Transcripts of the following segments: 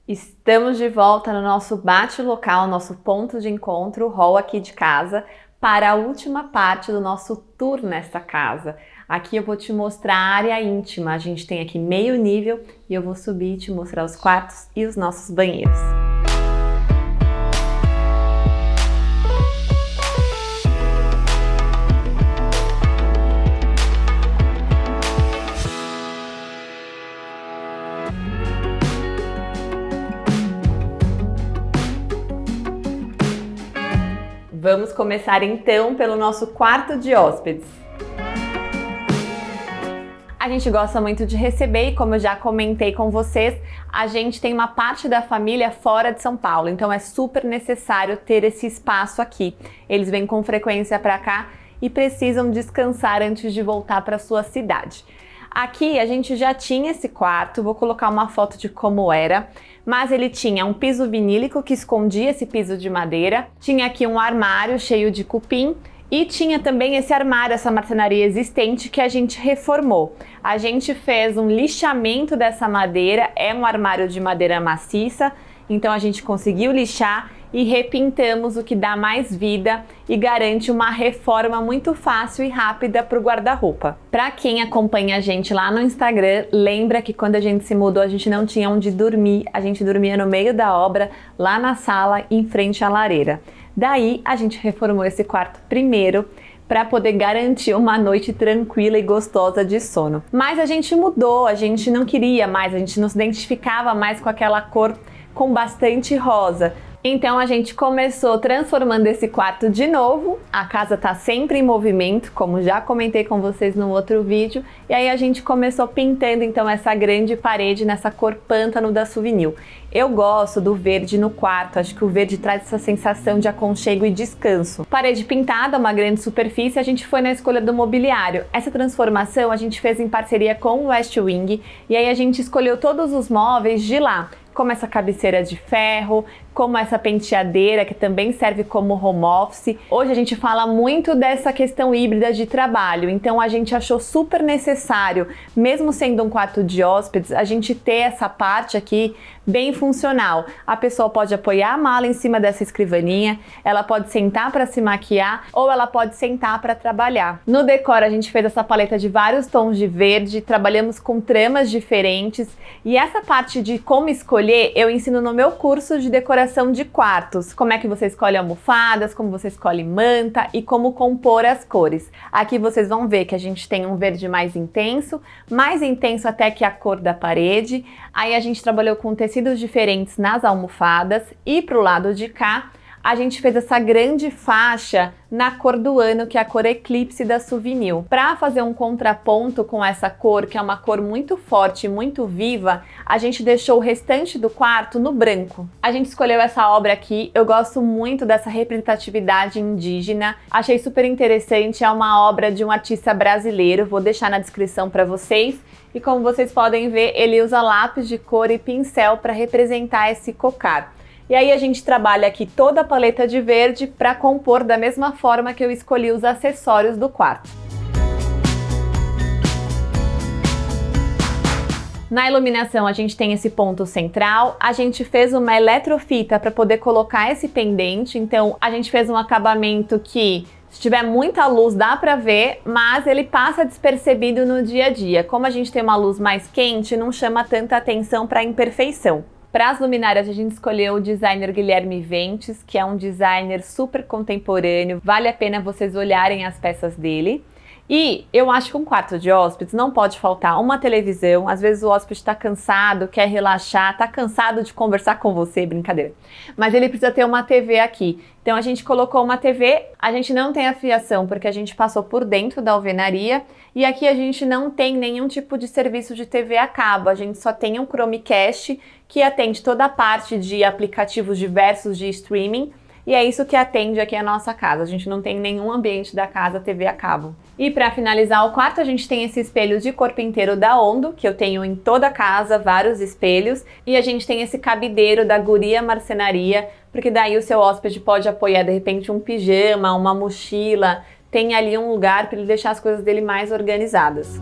Estamos de volta no nosso bate-local, nosso ponto de encontro, o hall aqui de casa, para a última parte do nosso tour nesta casa. Aqui eu vou te mostrar a área íntima, a gente tem aqui meio nível e eu vou subir e te mostrar os quartos e os nossos banheiros. Vamos começar então pelo nosso quarto de hóspedes. A gente gosta muito de receber e, como eu já comentei com vocês, a gente tem uma parte da família fora de São Paulo, então é super necessário ter esse espaço aqui. Eles vêm com frequência para cá e precisam descansar antes de voltar para sua cidade. Aqui a gente já tinha esse quarto, vou colocar uma foto de como era, mas ele tinha um piso vinílico que escondia esse piso de madeira, tinha aqui um armário cheio de cupim e tinha também esse armário, essa marcenaria existente que a gente reformou. A gente fez um lixamento dessa madeira, é um armário de madeira maciça, então a gente conseguiu lixar e repintamos, o que dá mais vida e garante uma reforma muito fácil e rápida para o guarda-roupa. Para quem acompanha a gente lá no Instagram, lembra que quando a gente se mudou a gente não tinha onde dormir, a gente dormia no meio da obra, lá na sala, em frente à lareira. Daí a gente reformou esse quarto primeiro, para poder garantir uma noite tranquila e gostosa de sono. Mas a gente mudou, a gente não queria mais, a gente não se identificava mais com aquela cor com bastante rosa. Então a gente começou transformando esse quarto de novo, a casa tá sempre em movimento, como já comentei com vocês no outro vídeo, e aí a gente começou pintando então essa grande parede nessa cor pântano da Suvinil. Eu gosto do verde no quarto, acho que o verde traz essa sensação de aconchego e descanso. Parede pintada, uma grande superfície, a gente foi na escolha do mobiliário. Essa transformação a gente fez em parceria com o West Wing, e aí a gente escolheu todos os móveis de lá, como essa cabeceira de ferro, como essa penteadeira que também serve como home office. Hoje a gente fala muito dessa questão híbrida de trabalho, então a gente achou super necessário, mesmo sendo um quarto de hóspedes, a gente ter essa parte aqui bem funcional. A pessoa pode apoiar a mala em cima dessa escrivaninha, ela pode sentar para se maquiar ou ela pode sentar para trabalhar. No decor a gente fez essa paleta de vários tons de verde, trabalhamos com tramas diferentes e essa parte de como escolher eu ensino no meu curso de decoração de quartos, como é que você escolhe almofadas, como você escolhe manta e como compor as cores. Aqui vocês vão ver que a gente tem um verde mais intenso até que a cor da parede. Aí a gente trabalhou com tecidos diferentes nas almofadas e pro lado de cá a gente fez essa grande faixa na cor do ano, que é a cor Eclipse da Suvinil. Para fazer um contraponto com essa cor, que é uma cor muito forte, muito viva, a gente deixou o restante do quarto no branco. A gente escolheu essa obra aqui, eu gosto muito dessa representatividade indígena, achei super interessante, é uma obra de um artista brasileiro, vou deixar na descrição para vocês. E como vocês podem ver, ele usa lápis de cor e pincel para representar esse cocar. E aí a gente trabalha aqui toda a paleta de verde para compor da mesma forma que eu escolhi os acessórios do quarto. Na iluminação a gente tem esse ponto central, a gente fez uma eletrofita para poder colocar esse pendente, então a gente fez um acabamento que se tiver muita luz dá para ver, mas ele passa despercebido no dia a dia. Como a gente tem uma luz mais quente, não chama tanta atenção para a imperfeição. Para as luminárias a gente escolheu o designer Guilherme Ventes, que é um designer super contemporâneo, vale a pena vocês olharem as peças dele. E eu acho que um quarto de hóspedes não pode faltar uma televisão, às vezes o hóspede está cansado, quer relaxar, está cansado de conversar com você, brincadeira. Mas ele precisa ter uma TV aqui. Então a gente colocou uma TV, a gente não tem a fiação porque a gente passou por dentro da alvenaria e aqui a gente não tem nenhum tipo de serviço de TV a cabo, a gente só tem um Chromecast que atende toda a parte de aplicativos diversos de streaming. E é isso que atende aqui a nossa casa. A gente não tem nenhum ambiente da casa TV a cabo. E para finalizar o quarto, a gente tem esse espelho de corpo inteiro da Ondo, que eu tenho em toda a casa, vários espelhos. E a gente tem esse cabideiro da Guria Marcenaria, porque daí o seu hóspede pode apoiar, de repente, um pijama, uma mochila. Tem ali um lugar para ele deixar as coisas dele mais organizadas.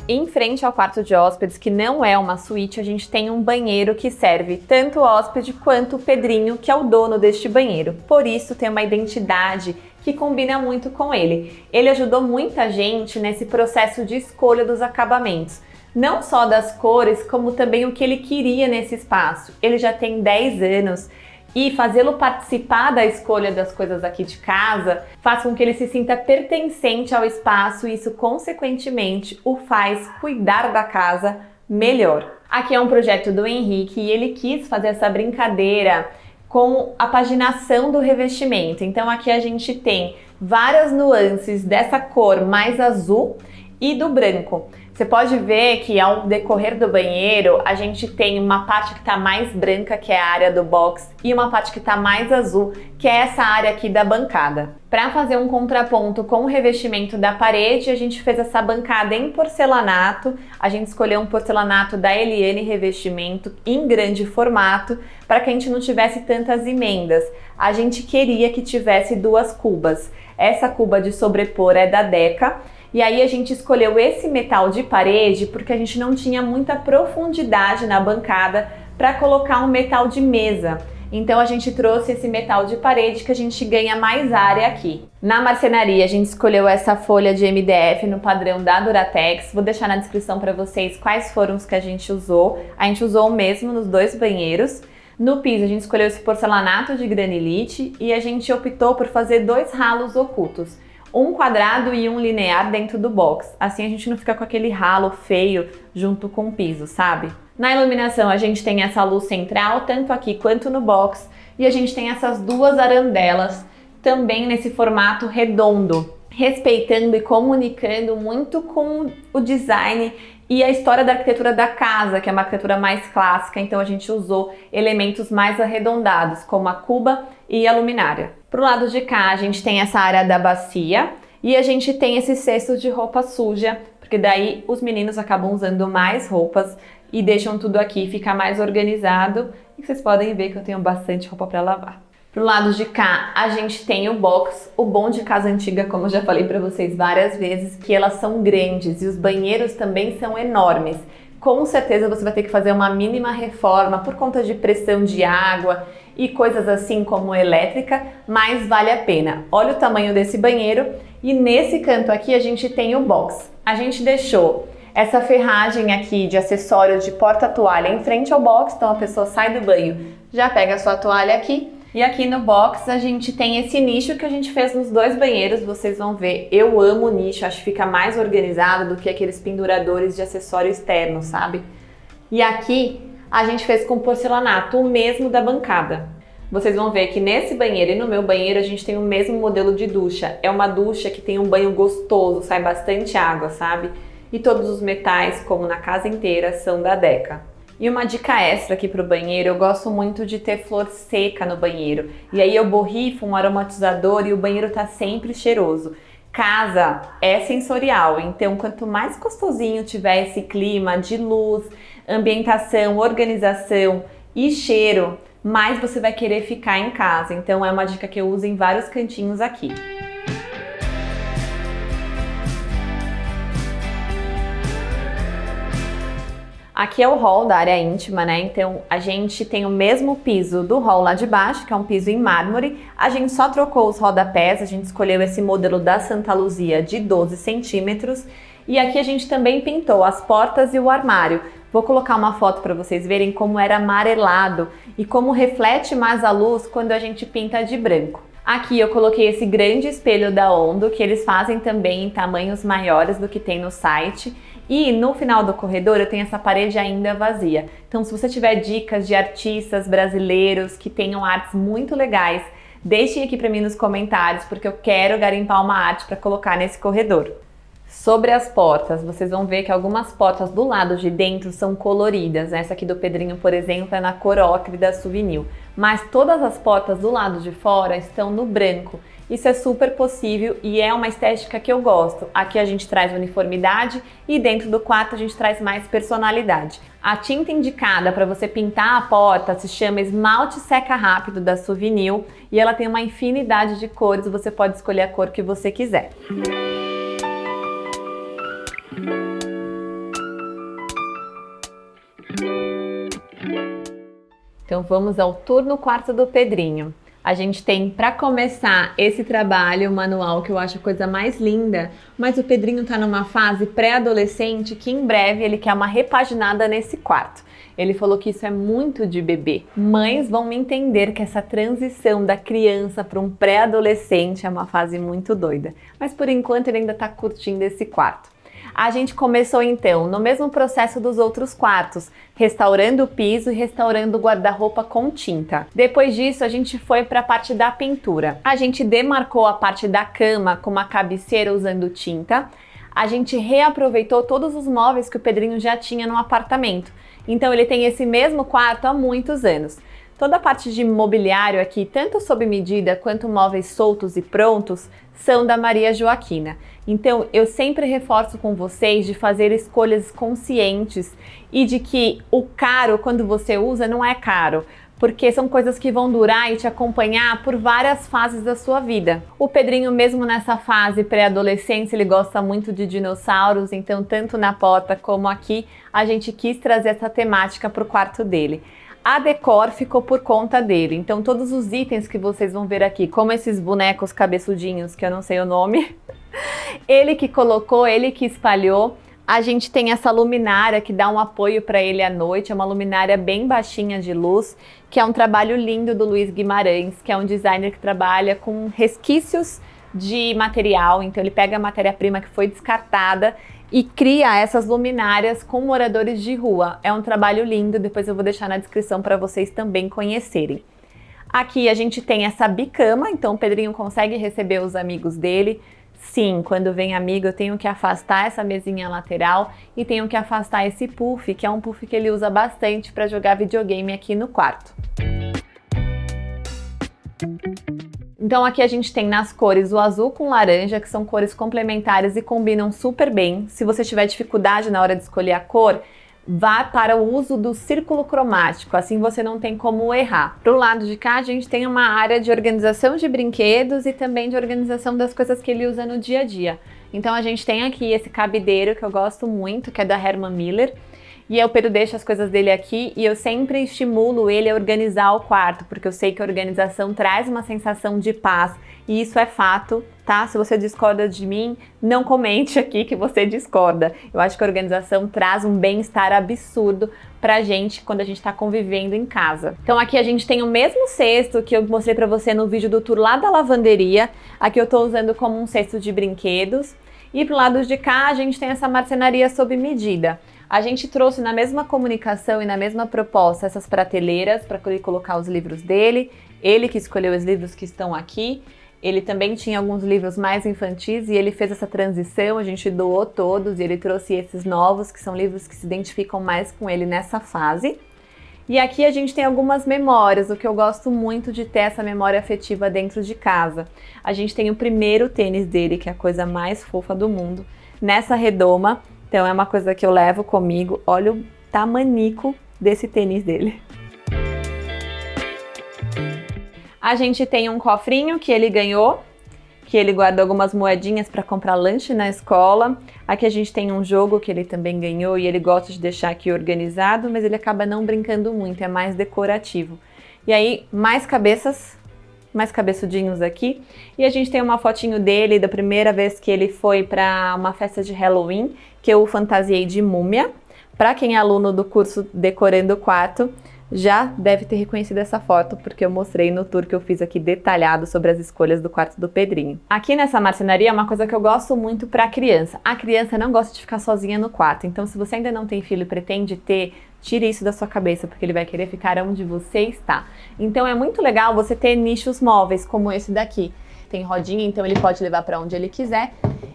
em frente ao quarto de hóspedes, que não é uma suíte, a gente tem um banheiro que serve tanto o hóspede quanto o Pedrinho, que é o dono deste banheiro. Por isso tem uma identidade que combina muito com ele. Ele ajudou muita gente nesse processo de escolha dos acabamentos. Não só das cores, como também o que ele queria nesse espaço. Ele já tem 10 anos e fazê-lo participar da escolha das coisas aqui de casa faz com que ele se sinta pertencente ao espaço e isso, consequentemente, o faz cuidar da casa melhor. Aqui é um projeto do Henrique e ele quis fazer essa brincadeira com a paginação do revestimento. Então aqui a gente tem várias nuances dessa cor mais azul e do branco. Você pode ver que ao decorrer do banheiro, a gente tem uma parte que está mais branca, que é a área do box, e uma parte que está mais azul, que é essa área aqui da bancada. Para fazer um contraponto com o revestimento da parede, a gente fez essa bancada em porcelanato. A gente escolheu um porcelanato da Eliane Revestimento em grande formato, para que a gente não tivesse tantas emendas. A gente queria que tivesse 2 cubas. Essa cuba de sobrepor é da Deca. E aí a gente escolheu esse metal de parede porque a gente não tinha muita profundidade na bancada para colocar um metal de mesa. Então a gente trouxe esse metal de parede que a gente ganha mais área aqui. Na marcenaria a gente escolheu essa folha de MDF no padrão da Duratex. Vou deixar na descrição para vocês quais foram os que a gente usou. A gente usou o mesmo nos 2 banheiros. No piso a gente escolheu esse porcelanato de granilite e a gente optou por fazer 2 ralos ocultos. Um quadrado e um linear dentro do box. Assim a gente não fica com aquele ralo feio junto com o piso, sabe? Na iluminação a gente tem essa luz central, tanto aqui quanto no box. E a gente tem essas 2 arandelas, também nesse formato redondo, respeitando e comunicando muito com o design e a história da arquitetura da casa, que é uma arquitetura mais clássica. Então a gente usou elementos mais arredondados, como a cuba e a luminária. Pro lado de cá a gente tem essa área da bacia e a gente tem esse cesto de roupa suja, porque daí os meninos acabam usando mais roupas e deixam tudo aqui ficar mais organizado. E vocês podem ver que eu tenho bastante roupa para lavar. Pro lado de cá a gente tem o box. O bom de casa antiga, como eu já falei para vocês várias vezes, que elas são grandes e os banheiros também são enormes. Com certeza você vai ter que fazer uma mínima reforma por conta de pressão de água e coisas assim como elétrica, mas vale a pena. Olha o tamanho desse banheiro e nesse canto aqui a gente tem o box. A gente deixou essa ferragem aqui de acessório de porta-toalha em frente ao box, então a pessoa sai do banho, já pega a sua toalha aqui. E aqui no box a gente tem esse nicho que a gente fez nos 2 banheiros, vocês vão ver. Eu amo o nicho, acho que fica mais organizado do que aqueles penduradores de acessório externo, sabe? E aqui a gente fez com porcelanato, o mesmo da bancada. Vocês vão ver que nesse banheiro e no meu banheiro a gente tem o mesmo modelo de ducha. É uma ducha que tem um banho gostoso, sai bastante água, sabe? E todos os metais, como na casa inteira, são da Deca. E uma dica extra aqui pro banheiro, eu gosto muito de ter flor seca no banheiro. E aí eu borrifo um aromatizador e o banheiro tá sempre cheiroso. Casa é sensorial, então quanto mais gostosinho tiver esse clima de luz, ambientação, organização e cheiro, mais você vai querer ficar em casa. Então é uma dica que eu uso em vários cantinhos aqui. Aqui é o hall da área íntima, né? Então a gente tem o mesmo piso do hall lá de baixo, que é um piso em mármore. A gente só trocou os rodapés, a gente escolheu esse modelo da Santa Luzia de 12 centímetros. E aqui a gente também pintou as portas e o armário. Vou colocar uma foto para vocês verem como era amarelado e como reflete mais a luz quando a gente pinta de branco. Aqui eu coloquei esse grande espelho da Ondo, que eles fazem também em tamanhos maiores do que tem no site. E no final do corredor eu tenho essa parede ainda vazia. Então se você tiver dicas de artistas brasileiros que tenham artes muito legais, deixem aqui para mim nos comentários, porque eu quero garimpar uma arte para colocar nesse corredor. Sobre as portas, vocês vão ver que algumas portas do lado de dentro são coloridas. Essa aqui do Pedrinho, por exemplo, é na cor ocre da Souvenir. Mas todas as portas do lado de fora estão no branco. Isso é super possível e é uma estética que eu gosto. Aqui a gente traz uniformidade e dentro do quarto a gente traz mais personalidade. A tinta indicada para você pintar a porta se chama Esmalte Seca Rápido da Souvenir e ela tem uma infinidade de cores, você pode escolher a cor que você quiser. Então vamos ao tour no quarto do Pedrinho. A gente tem, para começar, esse trabalho manual que eu acho a coisa mais linda, mas o Pedrinho está numa fase pré-adolescente que em breve ele quer uma repaginada nesse quarto. Ele falou que isso é muito de bebê. Mães vão me entender que essa transição da criança para um pré-adolescente é uma fase muito doida. Mas por enquanto ele ainda está curtindo esse quarto. A gente começou então no mesmo processo dos outros quartos, restaurando o piso e restaurando o guarda-roupa com tinta. Depois disso a gente foi para a parte da pintura. A gente demarcou a parte da cama com uma cabeceira usando tinta. A gente reaproveitou todos os móveis que o Pedrinho já tinha no apartamento. Então ele tem esse mesmo quarto há muitos anos. Toda a parte de mobiliário aqui, tanto sob medida quanto móveis soltos e prontos, são da Maria Joaquina. Então eu sempre reforço com vocês de fazer escolhas conscientes e de que o caro, quando você usa, não é caro, porque são coisas que vão durar e te acompanhar por várias fases da sua vida. O Pedrinho, mesmo nessa fase pré-adolescência, ele gosta muito de dinossauros, então tanto na porta como aqui, a gente quis trazer essa temática para o quarto dele. A decor ficou por conta dele, então todos os itens que vocês vão ver aqui, como esses bonecos cabeçudinhos, que eu não sei o nome, ele que colocou, ele que espalhou. A gente tem essa luminária que dá um apoio para ele à noite, é uma luminária bem baixinha de luz, que é um trabalho lindo do Luiz Guimarães, que é um designer que trabalha com resquícios de material, então ele pega a matéria-prima que foi descartada e cria essas luminárias com moradores de rua. É um trabalho lindo, depois eu vou deixar na descrição para vocês também conhecerem. Aqui a gente tem essa bicama, então o Pedrinho consegue receber os amigos dele. Sim, quando vem amigo eu tenho que afastar essa mesinha lateral e tenho que afastar esse puff, que é um puff que ele usa bastante para jogar videogame aqui no quarto. Então aqui a gente tem nas cores o azul com laranja, que são cores complementares e combinam super bem. Se você tiver dificuldade na hora de escolher a cor, vá para o uso do círculo cromático, assim você não tem como errar. Pro lado de cá a gente tem uma área de organização de brinquedos e também de organização das coisas que ele usa no dia a dia. Então a gente tem aqui esse cabideiro que eu gosto muito, que é da Herman Miller. E o Pedro deixa as coisas dele aqui e eu sempre estimulo ele a organizar o quarto, porque eu sei que a organização traz uma sensação de paz e isso é fato, tá? Se você discorda de mim, não comente aqui que você discorda. Eu acho que a organização traz um bem-estar absurdo pra gente quando a gente tá convivendo em casa. Então aqui a gente tem o mesmo cesto que eu mostrei pra você no vídeo do tour lá da lavanderia. Aqui eu tô usando como um cesto de brinquedos. E pro lado de cá a gente tem essa marcenaria sob medida. A gente trouxe na mesma comunicação e na mesma proposta essas prateleiras para ele colocar os livros dele. Ele que escolheu os livros que estão aqui. Ele também tinha alguns livros mais infantis e ele fez essa transição, a gente doou todos e ele trouxe esses novos, que são livros que se identificam mais com ele nessa fase. E aqui a gente tem algumas memórias, o que eu gosto muito de ter essa memória afetiva dentro de casa. A gente tem o primeiro tênis dele, que é a coisa mais fofa do mundo, nessa redoma. Então é uma coisa que eu levo comigo. Olha o tamanico desse tênis dele. A gente tem um cofrinho que ele ganhou, que ele guardou algumas moedinhas para comprar lanche na escola. Aqui a gente tem um jogo que ele também ganhou e ele gosta de deixar aqui organizado, mas ele acaba não brincando muito, é mais decorativo. E aí, mais cabeçudinhos aqui. E a gente tem uma fotinho dele da primeira vez que ele foi para uma festa de Halloween, que eu fantasiei de múmia. Para quem é aluno do curso Decorando o Quarto, já deve ter reconhecido essa foto, porque eu mostrei no tour que eu fiz aqui detalhado sobre as escolhas do quarto do Pedrinho. Aqui nessa marcenaria é uma coisa que eu gosto muito para criança. A criança não gosta de ficar sozinha no quarto, então se você ainda não tem filho e pretende ter, tire isso da sua cabeça, porque ele vai querer ficar onde você está. Então é muito legal você ter nichos móveis, como esse daqui. Tem rodinha, então ele pode levar para onde ele quiser.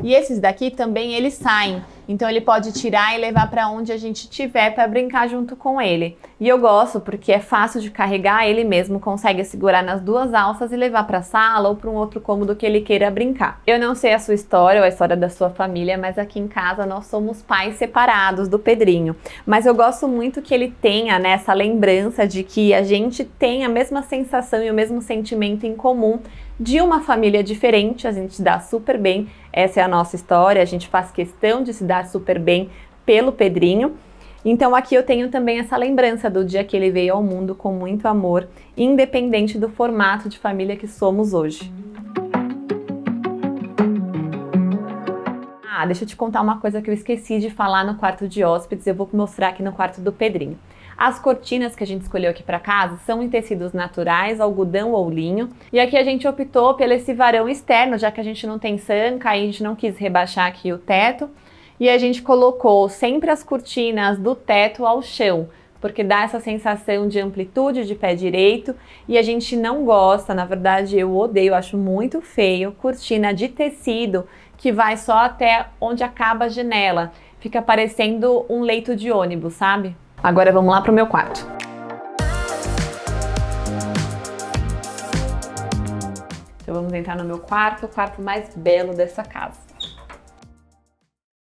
E esses daqui também eles saem, então ele pode tirar e levar para onde a gente tiver para brincar junto com ele. E eu gosto porque é fácil de carregar, ele mesmo consegue segurar nas duas alças e levar para a sala ou para um outro cômodo que ele queira brincar. Eu não sei a sua história ou a história da sua família, mas aqui em casa nós somos pais separados do Pedrinho. Mas eu gosto muito que ele tenha, né, essa lembrança de que a gente tem a mesma sensação e o mesmo sentimento em comum de uma família diferente, a gente se dá super bem, essa é a nossa história, a gente faz questão de se dar super bem pelo Pedrinho. Então aqui eu tenho também essa lembrança do dia que ele veio ao mundo com muito amor, independente do formato de família que somos hoje. Ah, deixa eu te contar uma coisa que eu esqueci de falar no quarto de hóspedes, eu vou mostrar aqui no quarto do Pedrinho. As cortinas que a gente escolheu aqui para casa são em tecidos naturais, algodão ou linho. E aqui a gente optou pelo esse varão externo, já que a gente não tem sanca, aí a gente não quis rebaixar aqui o teto. E a gente colocou sempre as cortinas do teto ao chão, porque dá essa sensação de amplitude de pé direito. E a gente não gosta, na verdade eu odeio, eu acho muito feio, cortina de tecido que vai só até onde acaba a janela. Fica parecendo um leito de ônibus, sabe? Agora vamos lá pro meu quarto. Então vamos entrar no meu quarto, o quarto mais belo dessa casa.